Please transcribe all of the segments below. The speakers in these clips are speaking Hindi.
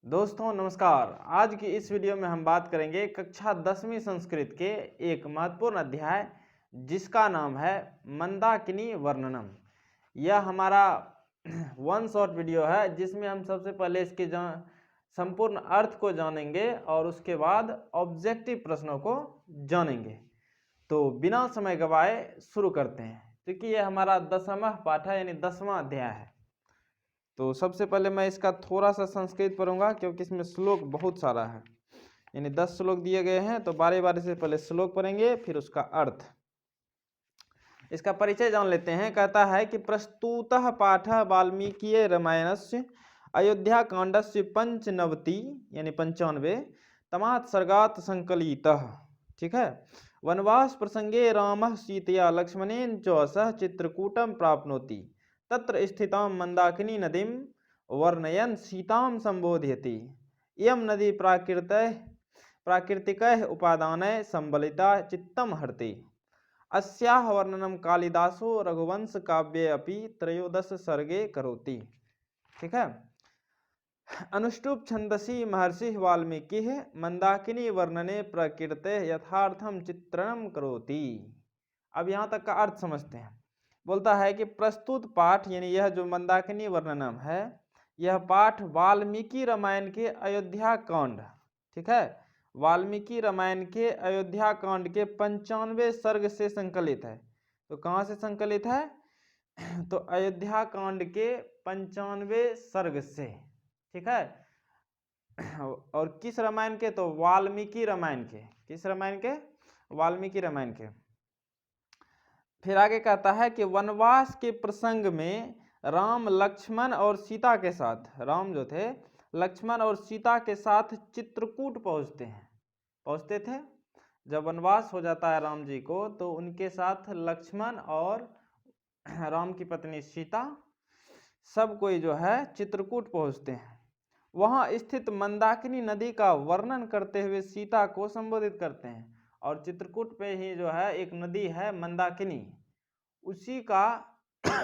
दोस्तों नमस्कार। आज की इस वीडियो में हम बात करेंगे कक्षा 10वीं संस्कृत के एक महत्वपूर्ण अध्याय जिसका नाम है मंदाकिनी वर्णनम। यह हमारा वन शॉट वीडियो है जिसमें हम सबसे पहले इसके संपूर्ण अर्थ को जानेंगे और उसके बाद ऑब्जेक्टिव प्रश्नों को जानेंगे। तो बिना समय गवाए शुरू करते हैं क्योंकि यह हमारा 10वां पाठ है यानी 10वां अध्याय है। तो सबसे पहले मैं इसका थोड़ा सा संस्कृत पढ़ूंगा क्योंकि इसमें श्लोक बहुत सारा है, यानी 10 श्लोक दिए गए हैं। तो बारी बारी से पहले श्लोक पढ़ेंगे फिर उसका अर्थ। इसका परिचय जान लेते हैं। कहता है कि प्रस्तुतः पाठः वाल्मीकि रामायणस्य अयोध्या कांडस्य 95 यानी 95 तमात् सर्गात् संकलितः। ठीक है। वनवास प्रसंगे रामः सीतया लक्ष्मणेन च सह चित्रकूटं प्राप्नोति तत्र स्थितां मंदाकिनी नदीं वर्णयन् सीतां संबोधयति। इयं नदी प्राकृतिकैः उपादानैः संबलिता चित्तं हरति। अस्याः वर्णनं कालिदासो रघुवंश काव्ये अपि 13 सर्गे करोति। ठीक है। अनुष्टुप छंदसि महर्षि वाल्मीकि मंदाकिनी वर्णने प्रकृते यथार्थम चित्रणम करोति। अब यहाँ तक का अर्थ समझते हैं। बोलता है कि प्रस्तुत पाठ यानी यह जो मंदाकिनी वर्णनम है, यह पाठ वाल्मीकि रामायण के अयोध्या कांड, ठीक है, वाल्मीकि रामायण के अयोध्या कांड के 95 सर्ग से संकलित है। तो कहाँ से संकलित है? तो अयोध्या कांड के 95 सर्ग से। ठीक है। और किस रामायण के? तो वाल्मीकि रामायण के। किस रामायण के? वाल्मीकि रामायण के। फिर आगे कहता है कि वनवास के प्रसंग में राम लक्ष्मण और सीता के साथ, राम जो थे लक्ष्मण और सीता के साथ चित्रकूट पहुंचते थे। जब वनवास हो जाता है राम जी को तो उनके साथ लक्ष्मण और राम की पत्नी सीता सब कोई जो है चित्रकूट पहुंचते हैं। वहां स्थित मंदाकिनी नदी का वर्णन करते हुए सीता को संबोधित करते हैं। और चित्रकूट पे ही जो है एक नदी है मंदाकिनी, उसी का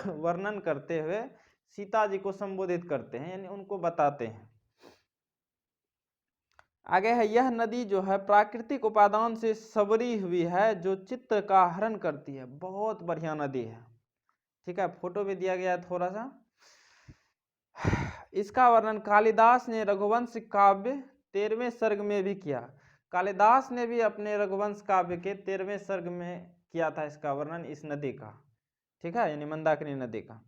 वर्णन करते हुए सीता जी को संबोधित करते हैं, यानी उनको बताते हैं। आगे है, यह नदी जो है प्राकृतिक उपादान से सबरी हुई है जो चित्त का हरण करती है। बहुत बढ़िया नदी है। ठीक है, फोटो भी दिया गया है थोड़ा सा। इसका वर्णन कालिदास ने रघुवंश काव्य 13वें सर्ग में भी किया। कालिदास ने भी अपने रघुवंश काव्य के 13वें सर्ग में किया था इसका वर्णन, इस नदी का। ठीक है, यानी मंदाकिनी नदी का।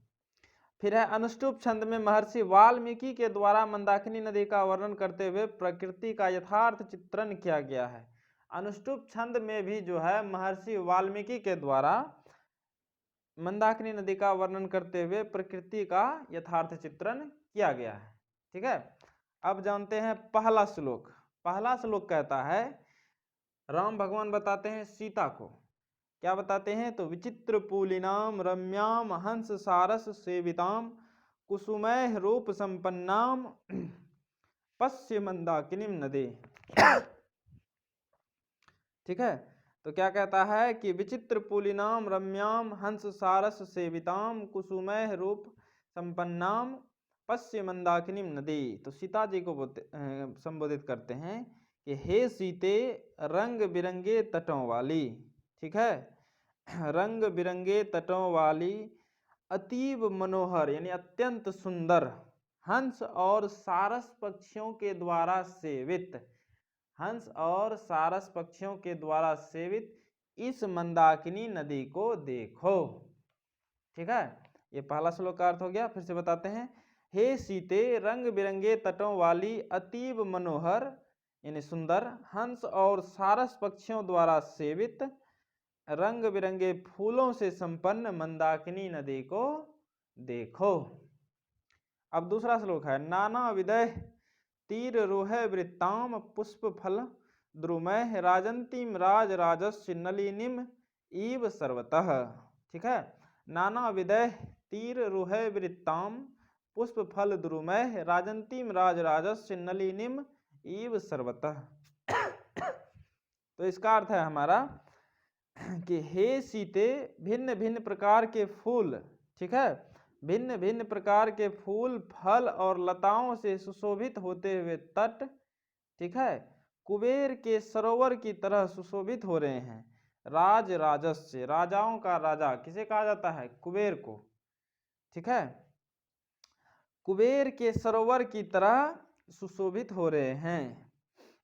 फिर है, अनुष्टुप छंद में महर्षि वाल्मीकि के द्वारा मंदाकिनी नदी का वर्णन करते हुए प्रकृति का यथार्थ चित्रण किया गया है। अनुष्टुप छंद में भी जो है महर्षि वाल्मीकि के द्वारा मंदाकिनी नदी का वर्णन करते हुए प्रकृति का यथार्थ चित्रण किया गया है। ठीक है। अब जानते हैं पहला श्लोक। पहला श्लोक कहता है, राम भगवान बताते हैं सीता को, क्या बताते हैं? तो विचित्र पूलिनाम रम्याम हंस सारस सेविताम कुसुमैः रूप संपन्नाम पश्य मंदाकिनीम नदी। ठीक है। तो क्या कहता है कि विचित्र पुलिनाम रम्याम हंस सारस सेविताम कुसुमैः रूप संपन्नाम पश्य मंदाकिनीम नदी। तो सीता जी को संबोधित करते हैं कि हे सीते रंग बिरंगे तटों वाली। ठीक है, रंग बिरंगे तटों वाली अतीब मनोहर यानी अत्यंत सुंदर हंस और सारस पक्षियों के द्वारा सेवित, हंस और सारस पक्षियों के द्वारा सेवित इस मंदाकिनी नदी को देखो। ठीक है, ये पहला श्लोक का अर्थ हो गया। फिर से बताते हैं, हे सीते रंग बिरंगे तटों वाली अतीब मनोहर यानी सुंदर हंस और सारस पक्षियों द्वारा सेवित रंग बिरंगे फूलों से संपन्न मंदाकिनी नदी को देखो। अब दूसरा श्लोक है, नाना विदय तीर रोह वृत्ताम पुष्प फल द्रुमैः राजंतीम राज राजस्य नलिनीम इव सर्वतः। ठीक है, नाना विदय तीर रोह वृत्ताम पुष्प फल द्रुमैः राजंतीम राज राजस्य नलिनीम इव सर्वतः। तो इसका अर्थ है हमारा कि हे सीते भिन्न भिन्न प्रकार के फूल, ठीक है, भिन्न भिन्न प्रकार के फूल फल और लताओं से सुशोभित होते हुए तट, ठीक है, कुबेर के सरोवर की तरह सुशोभित हो रहे हैं। राज राजस्य, राजाओं का राजा किसे कहा जाता है? कुबेर को, ठीक है, कुबेर के सरोवर की तरह सुशोभित हो रहे हैं।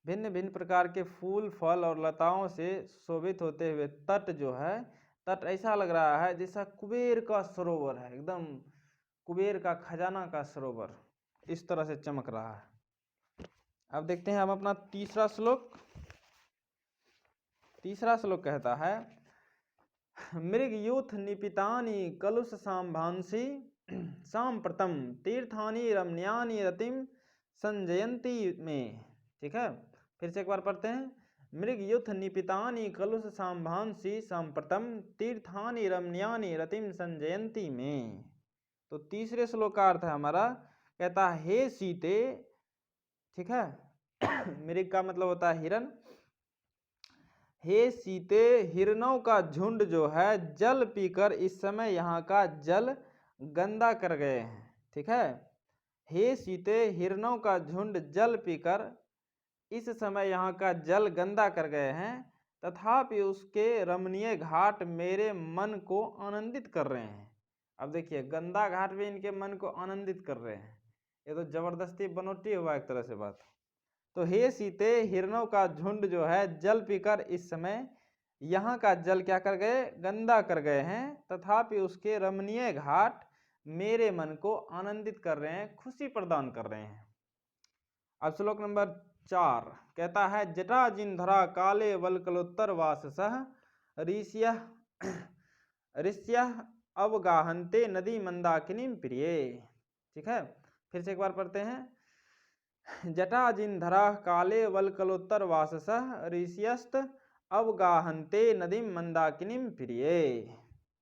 भिन्न भिन्न प्रकार के फूल फल और लताओं से सुशोभित होते हुए तट जो है, तट ऐसा लग रहा है जैसा कुबेर का सरोवर है, एकदम कुबेर का खजाना का सरोवर इस तरह से चमक रहा है। अब देखते हैं हम अपना तीसरा श्लोक। तीसरा श्लोक कहता है, मृग यूथ निपितानि कलुष सांभांसी सांप्रतम तीर्थानि रमणीयानि रतिम संजयंती में, ठीक है, फिर से एक बार पढ़ते हैं। मृग युथ निपितानि कलुष सांभांसी सांप्रतम तीर्थानि रमणीयानि रतिम संजयंती में। तो तीसरे श्लोक का अर्थ है हमारा, कहता है हे सीते, ठीक है, मृग का मतलब होता है हिरण। हे सीते, हिरणों का झुंड जो है जल पीकर इस समय यहाँ का जल गंदा कर गए हैं, ठीक है। हे सीते, हिरणों का झुंड जल पीकर इस समय यहाँ का जल गंदा कर गए हैं, तथापि उसके रमणीय घाट मेरे मन को आनंदित कर रहे हैं। अब देखिए, गंदा घाट भी इनके मन को आनंदित कर रहे हैं। ये तो जबरदस्ती बनोटी हुआ एक तरह से बात। तो हे सीते, हिरणों का झुंड जो है जल पीकर इस समय यहाँ का जल क्या कर गए? गंदा कर गए हैं, तथापि उसके रमणीय घाट मेरे मन को आनंदित कर रहे हैं, खुशी प्रदान कर रहे हैं। अब श्लोक नंबर 4 कहता है, जटा जिनधरा काले वल्कलोत्तर वाससः ऋष्यः अवगाहन्ते नदी मंदाकिनीं प्रिये, ठीक है, फिर से एक बार पढ़ते हैं। जटा जिनधरा काले वल्कलोत्तर वाससः ऋष्यस्त अवगाहन्ते नदी मंदाकिनीं प्रिये,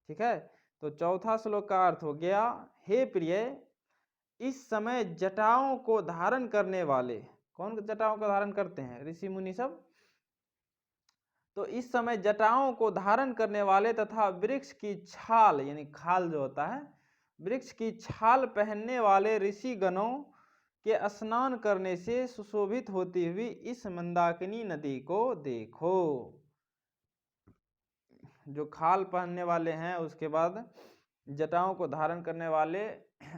ठीक है। तो चौथा श्लोक का अर्थ हो गया, हे प्रिय, इस समय जटाओं को धारण करने वाले, कौन जटाओं को धारण करते हैं? ऋषि मुनि सब। तो इस समय जटाओं को धारण करने वाले तथा वृक्ष की छाल, यानी खाल जो होता है, वृक्ष की छाल पहनने वाले ऋषि गणों के स्नान करने से सुशोभित होती हुई इस मंदाकिनी नदी को देखो। जो खाल पहनने वाले हैं, उसके बाद जटाओं को धारण करने वाले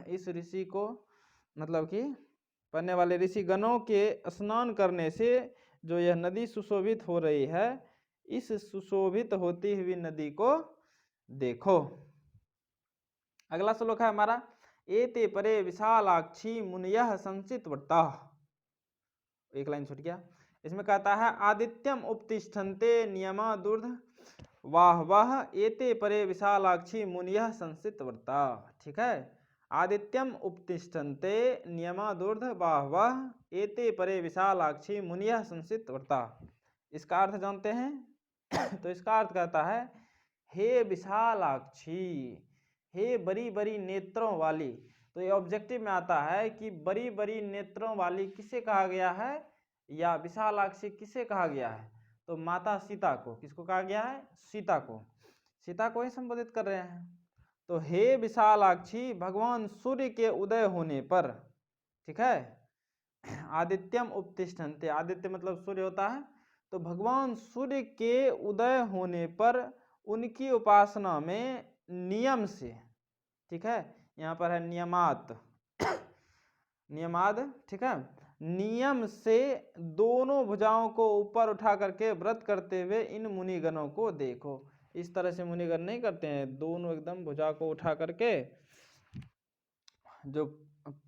इस ऋषि को, मतलब कि पहनने वाले ऋषि गणों के स्नान करने से जो यह नदी सुशोभित हो रही है, इस सुशोभित होती हुई नदी को देखो। अगला श्लोक है हमारा, एते परे विशालाक्षी मुनयः संसित व्रता। एक लाइन छूट गया। इसमें कहता है, आदित्यम उपतिष्ठन्ते नियमा दुर्ध वाह वाह एते परे विशालाक्षी मुनयः संसित व्रता, ठीक है। आदित्यम उपतिष्ठन्ते नियमा दुर्ध वाह वाह एते परे विशालाक्षी मुनयः संसित व्रता। इसका अर्थ जानते हैं? तो इसका अर्थ कहता है, हे विशालाक्षी, हे बड़ी बड़ी नेत्रों वाली। तो ये ऑब्जेक्टिव में आता है कि बड़ी बड़ी नेत्रों वाली किसे कहा गया है, या विशालाक्षी किसे कहा गया है? तो माता सीता को। किसको कहा गया है? सीता को। सीता को ही संबोधित कर रहे हैं। तो हे विशालाक्षी, भगवान सूर्य के उदय होने पर, ठीक है, आदित्यम उपतिष्ठन्ते, आदित्य मतलब सूर्य होता है, तो भगवान सूर्य के उदय होने पर उनकी उपासना में नियम से, ठीक है, यहाँ पर है नियमात, नियमाद, ठीक है, नियम से दोनों भुजाओं को ऊपर उठा करके व्रत करते हुए इन मुनिगणों को देखो। इस तरह से मुनिगण नहीं करते हैं, दोनों एकदम भुजा को उठा करके जो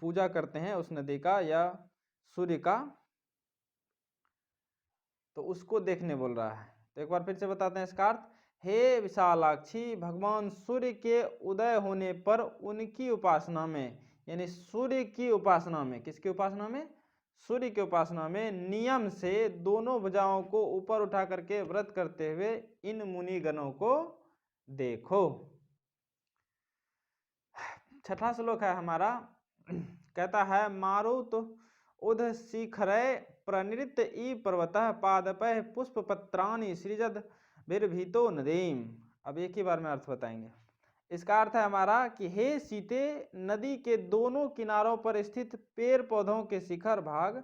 पूजा करते हैं उस नदी का या सूर्य का, तो उसको देखने बोल रहा है। तो एक बार फिर से बताते हैं इसका अर्थ, हे विशालाक्षी, भगवान सूर्य के उदय होने पर उनकी उपासना में, यानी सूर्य की उपासना में, किसकी उपासना में? सूर्य की उपासना में नियम से दोनों भुजाओं को ऊपर उठा करके व्रत करते हुए इन मुनि गणों को देखो। छठा श्लोक है हमारा, कहता है, मारुत उद शिखरय प्रणृत ई पर्वतः पादपय पुष्प पत्राणि सृजद भिर्भीतो नदीम। अब एक ही बार में अर्थ बताएंगे। इसका अर्थ है हमारा कि हे सीते, नदी के दोनों किनारों पर स्थित पेड़ पौधों के शिखर भाग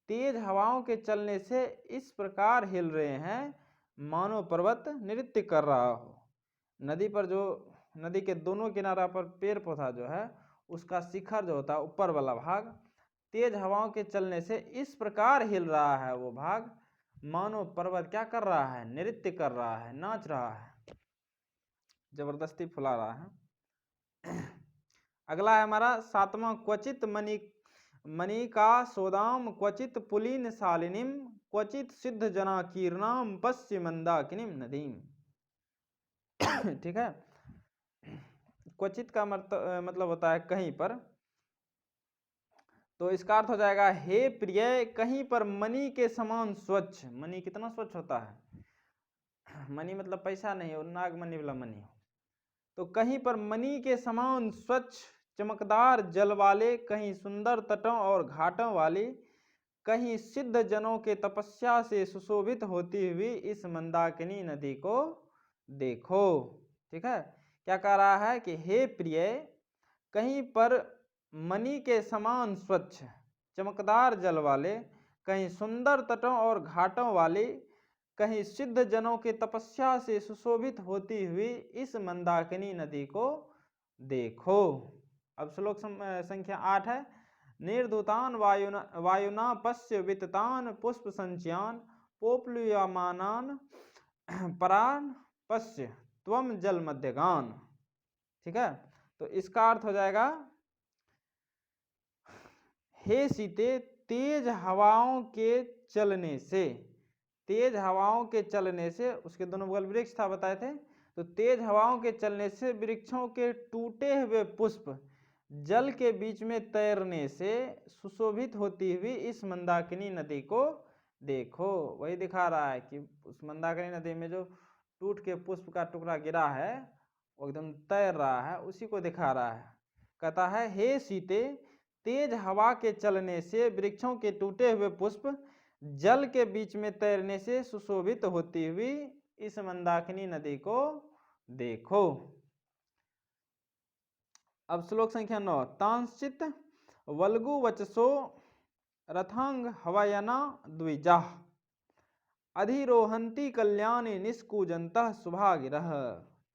तेज हवाओं के चलने से इस प्रकार हिल रहे हैं मानो पर्वत नृत्य कर रहा हो। नदी पर जो नदी के दोनों किनारा पर पेड़ पौधा जो है उसका शिखर जो होता है ऊपर वाला भाग तेज हवाओं के चलने से इस प्रकार हिल रहा है, वो भाग मानो पर्वत क्या कर रहा है, नृत्य कर रहा है, नाच रहा है, जबरदस्ती फुला रहा है। अगला है हमारा 7वां, क्वचित मणि का सोदाम क्वचित पुलिन शालिनीम क्वचित सिद्ध जना कीर्णाम पश्य मंदाकिनीम नदीम। ठीक है, क्वचित का मतलब होता है कहीं पर, तो इसका अर्थ हो जाएगा हे प्रिय, कहीं पर मणि के समान स्वच्छ। मणि कितना स्वच्छ होता है, मणि मतलब पैसा नहीं हो, नागमणि वाला मणि हो। तो कहीं पर मणि के समान स्वच्छ चमकदार जल वाले, कहीं सुंदर तटों और घाटों वाली, कहीं सिद्ध जनों के तपस्या से सुशोभित होती हुई इस मंदाकिनी नदी को देखो। ठीक है, क्या कह रहा है कि हे प्रिय, कहीं पर मणि के समान स्वच्छ चमकदार जल वाले, कहीं सुंदर तटों और घाटों वाली, कहीं सिद्ध जनों के तपस्या से सुशोभित होती हुई इस मंदाकिनी नदी को देखो। अब श्लोक संख्या 8 है, निर्धुतान वायुना पश्य विततान पुष्प संचयान पोप्लुयमानान परान पश्य त्वम जल मध्यगान। ठीक है, तो इसका अर्थ हो जाएगा हे सीते, तेज हवाओं के चलने से, तेज हवाओं के चलने से, उसके दोनों बगल वृक्ष था बताए थे, तो तेज हवाओं के चलने से वृक्षों के टूटे हुए पुष्प जल के बीच में तैरने से सुशोभित होती हुई इस मंदाकिनी नदी को देखो। वही दिखा रहा है कि उस मंदाकिनी नदी में जो टूट के पुष्प का टुकड़ा गिरा है वो एकदम तैर रहा है, उसी को दिखा रहा है। कहता है हे सीते, तेज हवा के चलने से वृक्षों के टूटे हुए पुष्प जल के बीच में तैरने से सुशोभित होती हुई इस मंदाकिनी नदी को देखो। अब श्लोक संख्या 9, तांश्चित वल्गु वचसो रथांग हवायना द्विजा अधिरोहंती कल्याणी निष्कुजंतः सुभागिरः।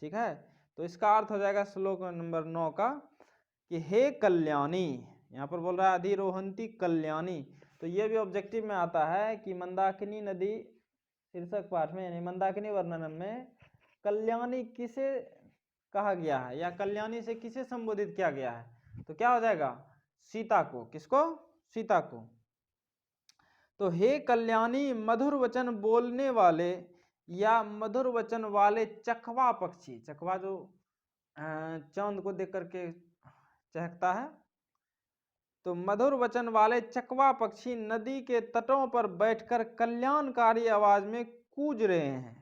ठीक है, तो इसका अर्थ हो जाएगा श्लोक नंबर 9 का कि हे कल्याणी, यहाँ पर बोल रहा है अधिरोहंती कल्याणी, तो ये भी ऑब्जेक्टिव में आता है कि मंदाकिनी नदी शीर्षक पाठ में यानी मंदाकिनी वर्णन में कल्याणी किसे कहा गया है या कल्याणी से किसे संबोधित किया गया है, तो क्या हो जाएगा, सीता को। किसको, सीता को। तो हे कल्याणी, मधुर वचन बोलने वाले या मधुर वचन वाले चकवा पक्षी, चकवा जो चांद को देख करके चहकता है, तो मधुर वचन वाले चकवा पक्षी नदी के तटों पर बैठकर कल्याणकारी आवाज में कूज रहे हैं।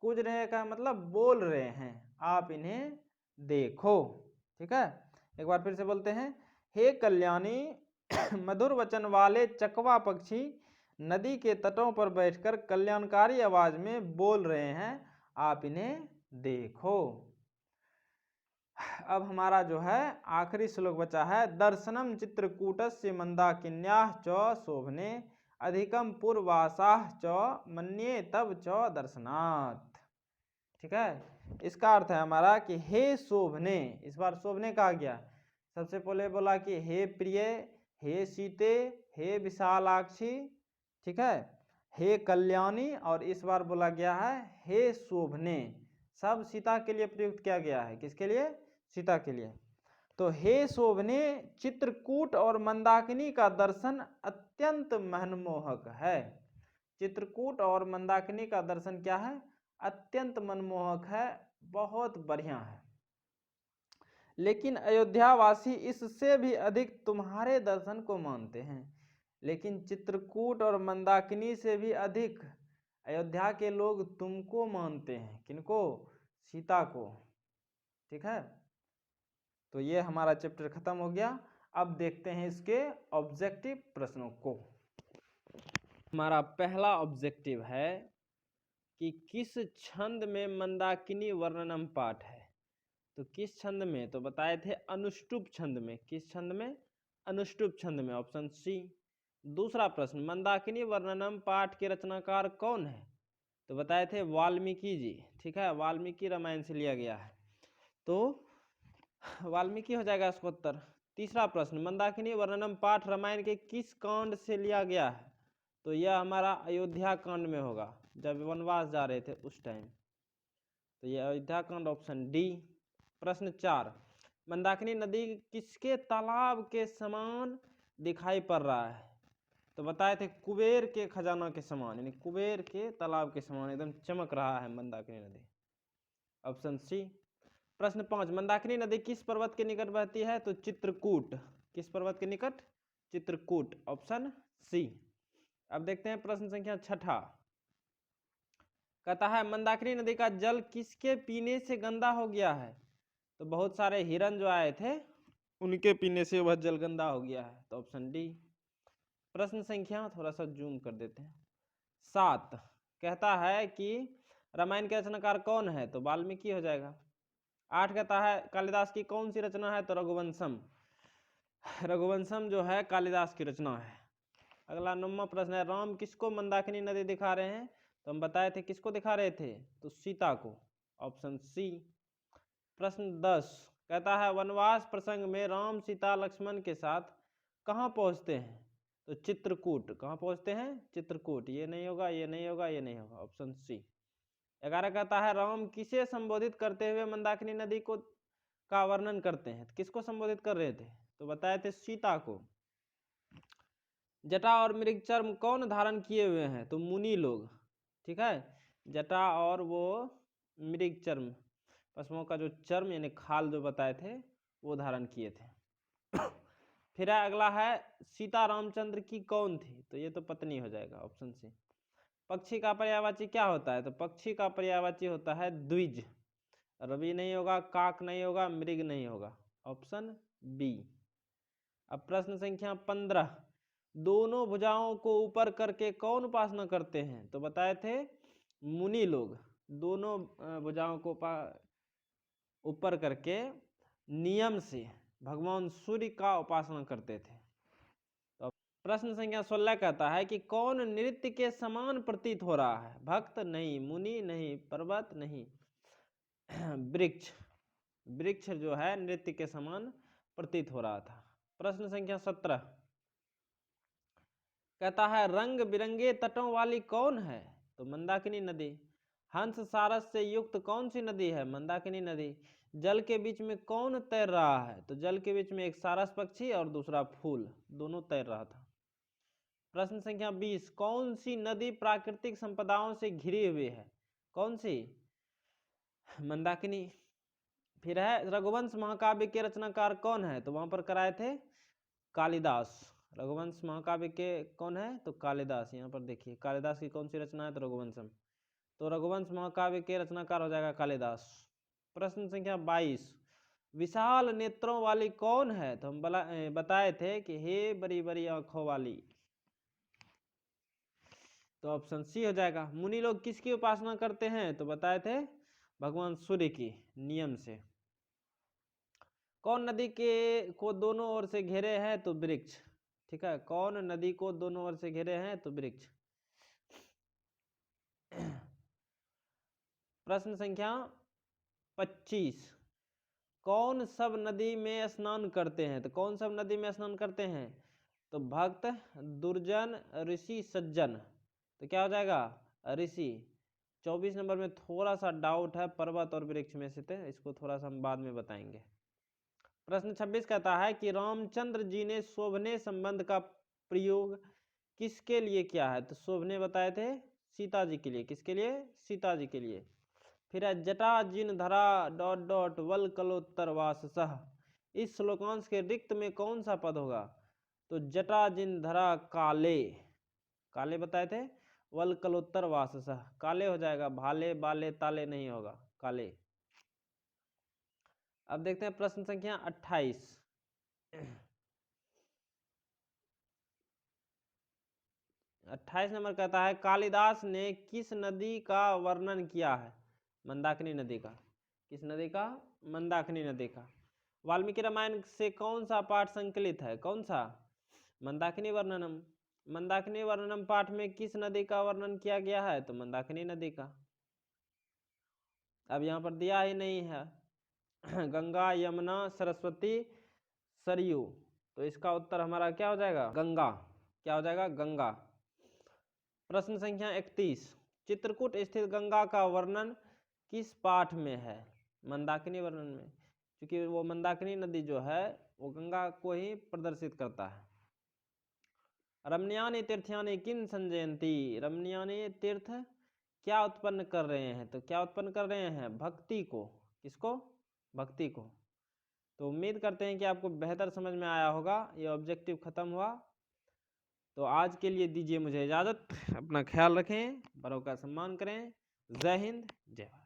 कूज रहे का मतलब बोल रहे हैं, आप इन्हें देखो। ठीक है, एक बार फिर से बोलते हैं, हे कल्याणी, मधुर वचन वाले चकवा पक्षी नदी के तटों पर बैठकर कल्याणकारी आवाज में बोल रहे हैं, आप इन्हें देखो। अब हमारा जो है आखिरी श्लोक बचा है, दर्शनम चित्रकूटस्य मंदाकिन्याः च शोभने अधिकम पूर्वासाः च मन्ये तब च दर्शनात्। ठीक है, इसका अर्थ है हमारा कि हे शोभने, इस बार शोभने कहा गया। सबसे पहले बोला कि हे प्रिय, हे सीते, हे विशालाक्षी, ठीक है, हे कल्याणी, और इस बार बोला गया है हे शोभने। सब सीता के लिए प्रयुक्त किया गया है, किसके लिए, सीता के लिए। तो हे शोभने, चित्रकूट और मंदाकिनी का दर्शन अत्यंत मनमोहक है। चित्रकूट और मंदाकिनी का दर्शन क्या है, अत्यंत मनमोहक है, बहुत बढ़िया है। लेकिन अयोध्यावासी इससे भी अधिक तुम्हारे दर्शन को मानते हैं। लेकिन चित्रकूट और मंदाकिनी से भी अधिक अयोध्या के लोग तुमको मानते हैं। किनको, सीता को। ठीक है, तो ये हमारा चैप्टर खत्म हो गया। अब देखते हैं इसके ऑब्जेक्टिव प्रश्नों को। हमारा पहला ऑब्जेक्टिव है कि किस छंद में मंदाकिनी वर्णनम पाठ है। तो किस छंद में? तो बताए थे अनुष्टुप छंद में। किस छंद में? अनुष्टुप छंद में, ऑप्शन सी। दूसरा प्रश्न, मंदाकिनी वर्णनम पाठ के रचनाकार कौन है? तो बताए थे वाल्मीकि जी। ठीक है, वाल्मीकि रामायण से लिया गया है, तो वाल्मीकि हो जाएगा इसका उत्तर। तीसरा प्रश्न, मंदाकिनी वर्णनम पाठ रामायण के किस कांड से लिया गया है? तो यह हमारा अयोध्या कांड में होगा, जब वनवास जा रहे थे उस टाइम, तो यह अयोध्या कांड, ऑप्शन डी। प्रश्न 4, मंदाकिनी नदी किसके तालाब के समान दिखाई पड़ रहा है? तो बताए थे कुबेर के खजाना के समान, यानी कुबेर के तालाब के समान एकदम चमक रहा है मंदाकिनी नदी, ऑप्शन सी। प्रश्न 5, मंदाकिनी नदी किस पर्वत के निकट बहती है? तो चित्रकूट। किस पर्वत के निकट? Chitrakoot, option C. अब देखते हैं प्रश्न संख्या 6, कहता है मंदाकिनी नदी का जल किसके पीने से गंदा हो गया है? तो बहुत सारे हिरन जो आए थे उनके पीने से वह जल गंदा हो गया है, तो ऑप्शन डी। प्रश्न संख्या थोड़ा सा जूम कर देते हैं, 7, कहता है कि रामायण के रचनाकार कौन है? तो वाल्मीकि हो जाएगा। 8 कहता है कालिदास की कौन सी रचना है? तो रघुवंशम। रघुवंशम जो है कालिदास की रचना है। अगला 9वां प्रश्न है, राम किसको मंदाकिनी नदी दिखा रहे हैं? तो हम बताए थे किसको दिखा रहे थे? तो सीता को, ऑप्शन सी। प्रश्न 10, कहता है वनवास प्रसंग में राम सीता लक्ष्मण के साथ कहाँ पहुंचते हैं? तो चित्रकूट। कहाँ पहुंचते हैं? चित्रकूट। ये नहीं होगा, ये नहीं होगा, ये नहीं होगा, ऑप्शन सी। 11 कहता है राम किसे संबोधित करते हुए मंदाकिनी नदी को का वर्णन करते हैं? किसको संबोधित कर रहे थे? तो बताए थे सीता को। जटा और मृगचर्म कौन धारण किए हुए हैं? तो मुनि लोग। ठीक है, जटा और वो मृगचर्म, पशुओं का जो चर्म यानी खाल जो बताए थे वो धारण किए थे। फिर अगला है सीता रामचंद्र की कौन थी? तो ये तो पत्नी हो जाएगा, ऑप्शन सी। पक्षी का पर्यायवाची क्या होता है? तो पक्षी का पर्यायवाची होता है द्विज। रवि नहीं होगा, काक नहीं होगा, मृग नहीं होगा, ऑप्शन बी। अब प्रश्न संख्या 15, दोनों भुजाओं को ऊपर करके कौन उपासना करते हैं? तो बताए थे मुनि लोग दोनों भुजाओं को ऊपर करके नियम से भगवान सूर्य का उपासना करते थे। तो प्रश्न संख्या 16 कहता है कि कौन नृत्य के समान प्रतीत हो रहा है? भक्त नहीं, मुनि नहीं, पर्वत नहीं, वृक्ष। वृक्ष जो है नृत्य के समान प्रतीत हो रहा था। प्रश्न संख्या 17 कहता है रंग बिरंगे तटों वाली कौन है? तो मंदाकिनी नदी। हंस सारस से युक्त कौन सी नदी है? मंदाकिनी नदी। जल के बीच में कौन तैर रहा है? तो जल के बीच में एक सारस पक्षी और दूसरा फूल, दोनों तैर रहा था। प्रश्न संख्या 20, कौन सी नदी प्राकृतिक संपदाओं से घिरी हुई है? कौन सी? मंदाकिनी। फिर है रघुवंश महाकाव्य के रचनाकार कौन है? तो वहां पर कराए थे कालिदास। रघुवंश महाकाव्य के कौन है? तो कालिदास। यहाँ पर देखिए कालिदास की कौन सी रचना है? तो रघुवंशम। तो रघुवंश महाकाव्य के रचनाकार हो जाएगा कालिदास। प्रश्न संख्या 22, विशाल नेत्रों वाली कौन है? तो हम बताए थे कि हे बड़ी बड़ी आंखों वाली, तो ऑप्शन सी हो जाएगा। मुनि लोग किसकी उपासना करते हैं? तो बताए थे भगवान सूर्य की नियम से। कौन नदी के को दोनों ओर से घेरे हैं? तो वृक्ष। ठीक है, कौन नदी को दोनों ओर से घेरे हैं? तो वृक्ष। प्रश्न संख्या 25, कौन सब नदी में स्नान करते हैं? तो कौन सब नदी में स्नान करते हैं? तो भक्त, दुर्जन, ऋषि, सज्जन। तो क्या हो जाएगा? ऋषि। 24 नंबर में थोड़ा सा डाउट है पर्वत और वृक्ष में से, थे इसको थोड़ा सा हम बाद में बताएंगे। प्रश्न 26 कहता है कि रामचंद्र जी ने शोभने संबंध का प्रयोग किसके लिए किया है? तो शोभने बताए थे सीता जी के लिए। किसके लिए? सीता जी के लिए। फिर है जटा जिन धरा ... वल कलोत्तर वाससः, इस श्लोकांश के रिक्त में कौन सा पद होगा? तो जटा जिन धरा काले, काले बताए थे, वल कलोत्तर वाससः, काले हो जाएगा, भाले बाले ताले नहीं होगा, काले। अब देखते हैं प्रश्न संख्या 28, 28 नंबर कहता है कालिदास ने किस नदी का वर्णन किया है? मंदाकिनी नदी का। किस नदी का? मंदाकिनी नदी का। वाल्मीकि रामायण से कौन सा पाठ संकलित है? कौन सा? मंदाकिनी वर्णनम। मंदाकिनी वर्णनम पाठ में किस नदी का वर्णन किया गया है? तो मंदाकिनी नदी का। अब यहाँ पर दिया ही नहीं है गंगा, यमुना, सरस्वती, सरयू, तो इसका उत्तर हमारा क्या हो जाएगा? गंगा। क्या हो जाएगा? गंगा। प्रश्न संख्या 31, चित्रकूट स्थित गंगा का वर्णन किस पाठ में है? मंदाकिनी वर्णन में, क्योंकि वो मंदाकिनी नदी जो है वो गंगा को ही प्रदर्शित करता है। रमणीयानि तीर्थानि किं संजयंती, रमणीयानि तीर्थ क्या उत्पन्न कर रहे हैं? तो क्या उत्पन्न कर रहे हैं? भक्ति को। किसको? भक्ति को। तो उम्मीद करते हैं कि आपको बेहतर समझ में आया होगा। ये ऑब्जेक्टिव खत्म हुआ। तो आज के लिए दीजिए मुझे इजाज़त। अपना ख्याल रखें, बड़ों का सम्मान करें। जय हिंद, जय भारत।